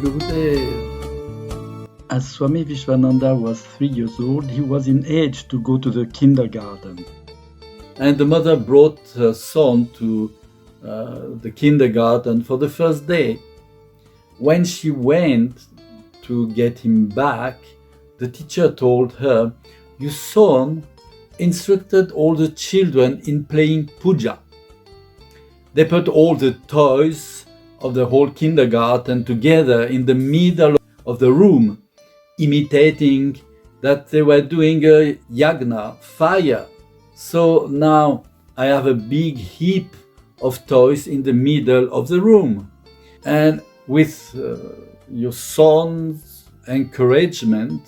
Gurudev. As Swami Vishwananda was 3 years old, he was in age to go to the kindergarten. And the mother brought her son to the kindergarten for the first day. When she went to get him back, the teacher told her, "Your son instructed all the children in playing puja." They put all the toys of the whole kindergarten together in the middle of the room, imitating that they were doing a yagna, fire. So now I have a big heap of toys in the middle of the room. And with your son's encouragement,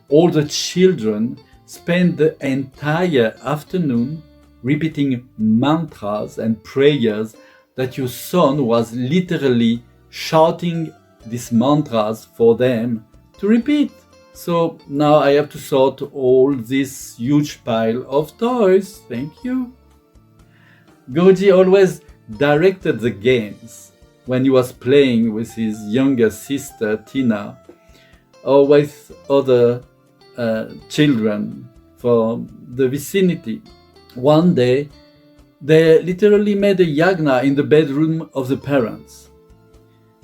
all the children spent the entire afternoon repeating mantras and prayers that your son was literally shouting these mantras for them to repeat. So now I have to sort all this huge pile of toys. Thank you. Guruji always directed the games when he was playing with his younger sister Tina or with other children from the vicinity. One day, they literally made a yagna in the bedroom of the parents.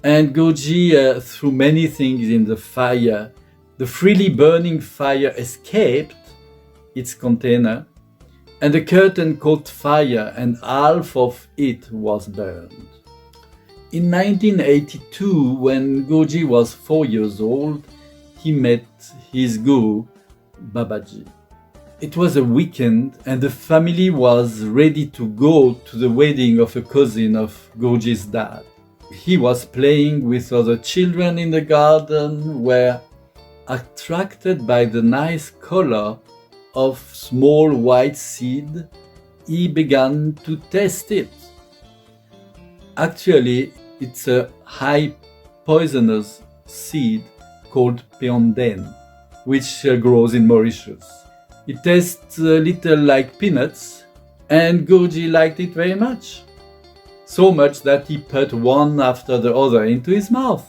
And Guruji threw many things in the fire. The freely burning fire escaped its container, and the curtain caught fire, and half of it was burned. In 1982, when Guruji was 4 years old, he met his guru, Babaji. It was a weekend and the family was ready to go to the wedding of a cousin of Guruji's dad. He was playing with other children in the garden, were attracted by the nice color of small white seed. He began to taste it. Actually, it's a high poisonous seed called peonden, which grows in Mauritius. It tastes a little like peanuts, and Guruji liked it very much. So much that he put one after the other into his mouth.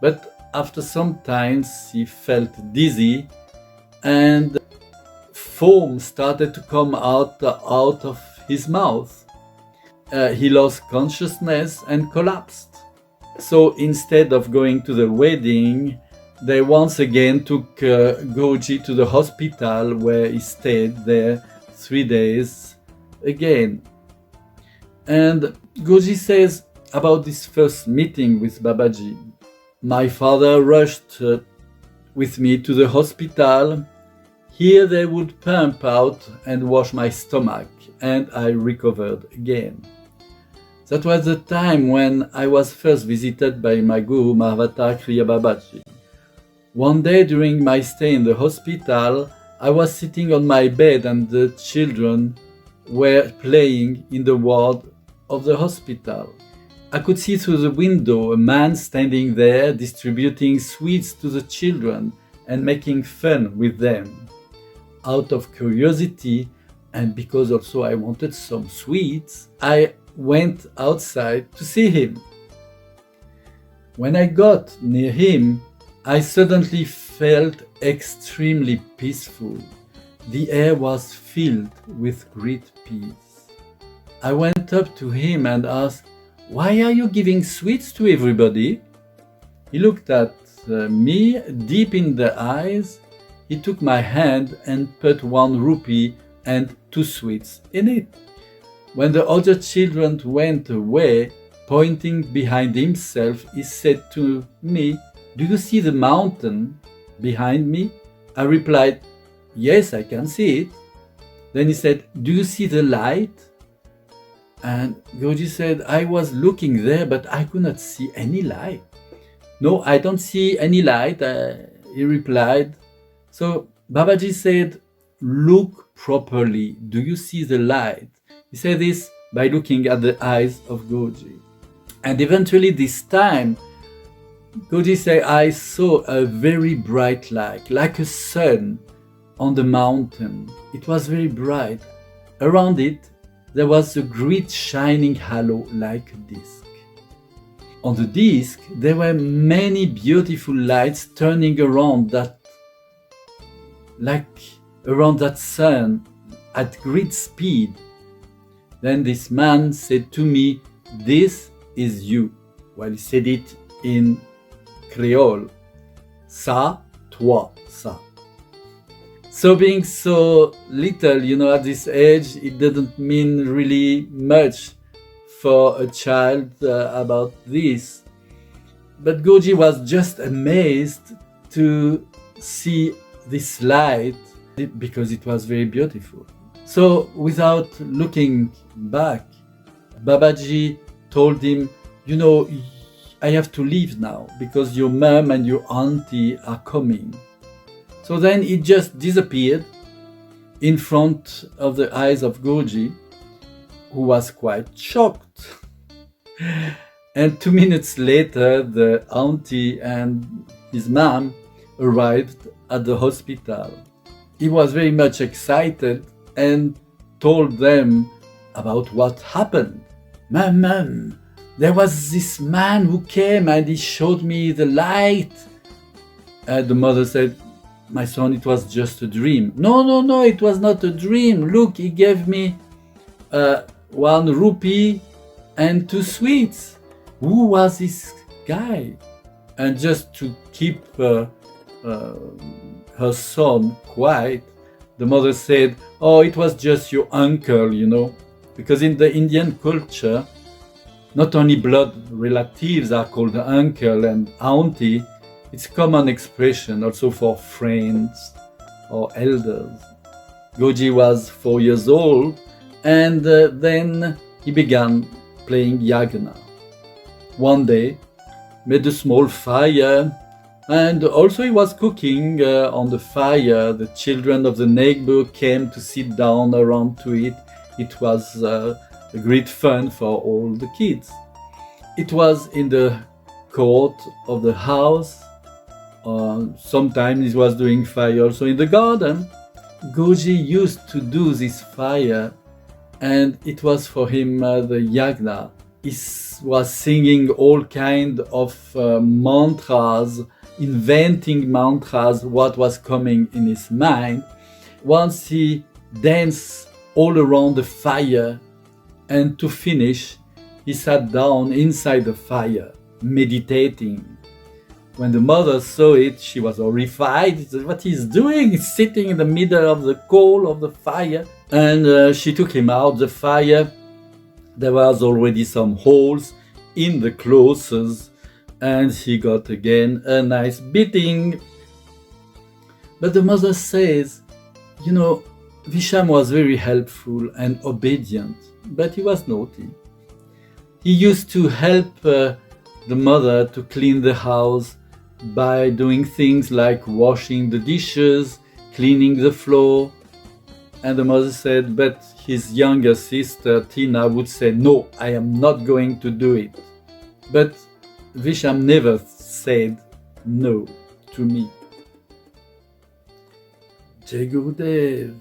But after some time he felt dizzy and foam started to come out of his mouth. He lost consciousness and collapsed. So instead of going to the wedding, they once again took Guruji to the hospital, where he stayed there 3 days again. And Guruji says about this first meeting with Babaji, "My father rushed with me to the hospital. Here they would pump out and wash my stomach, and I recovered again." That was the time when I was first visited by my guru, Mahavatar Kriya Babaji. One day during my stay in the hospital, I was sitting on my bed and the children were playing in the ward of the hospital. I could see through the window a man standing there distributing sweets to the children and making fun with them. Out of curiosity, and because also I wanted some sweets, I went outside to see him. When I got near him, I suddenly felt extremely peaceful. The air was filled with great peace. I went up to him and asked, "Why are you giving sweets to everybody?" He looked at me deep in the eyes. He took my hand and put 1 rupee and 2 sweets in it. When the other children went away, pointing behind himself, he said to me, "Do you see the mountain behind me?" I replied, "Yes, I can see it." Then he said, "Do you see the light?" And Guruji said, "I was looking there, but I could not see any light." "No, I don't see any light," he replied. So Babaji said, "Look properly. Do you see the light?" He said this by looking at the eyes of Guruji. And eventually this time, Guruji said, "I saw a very bright light, like a sun on the mountain. It was very bright. Around it, there was a great shining halo like a disc. on the disc, there were many beautiful lights turning around that, like around that sun at great speed. Then this man said to me, "This is you." Well, he said it in Creole. Ça, toi, ça. So being so little, at this age, it didn't mean really much for a child about this. But Goji was just amazed to see this light because it was very beautiful. So without looking back, Babaji told him, I have to leave now because your mom and your auntie are coming. So then he just disappeared in front of the eyes of Goji, who was quite shocked. And 2 minutes later, the auntie and his mom arrived at the hospital. He was very much excited and told them about what happened. Mom, there was this man who came and he showed me the light. And the mother said, my son, it was just a dream. No, it was not a dream. Look, he gave me 1 rupee and 2 sweets. Who was this guy? And just to keep her son quiet, the mother said, oh, it was just your uncle, Because in the Indian culture, not only blood relatives are called uncle and auntie, it's a common expression also for friends or elders. Goji was 4 years old, and then he began playing Yagna. One day, made a small fire, and also he was cooking on the fire. The children of the neighbor came to sit down around to it. It was a great fun for all the kids. It was in the court of the house. Sometimes he was doing fire also in the garden. Goji used to do this fire, and it was for him the yagna. He was singing all kind of mantras, inventing mantras, what was coming in his mind. Once he danced all around the fire, and to finish, he sat down inside the fire, meditating. When the mother saw it, she was horrified. What he's doing? He's sitting in the middle of the coal of the fire. And she took him out the fire. There was already some holes in the clothes, and he got again a nice beating. But the mother says, Visham was very helpful and obedient, but he was naughty. He used to help the mother to clean the house by doing things like washing the dishes, cleaning the floor. And the mother said, but his younger sister, Tina, would say, no, I am not going to do it. But Visham never said no to me. Jai Gurudev.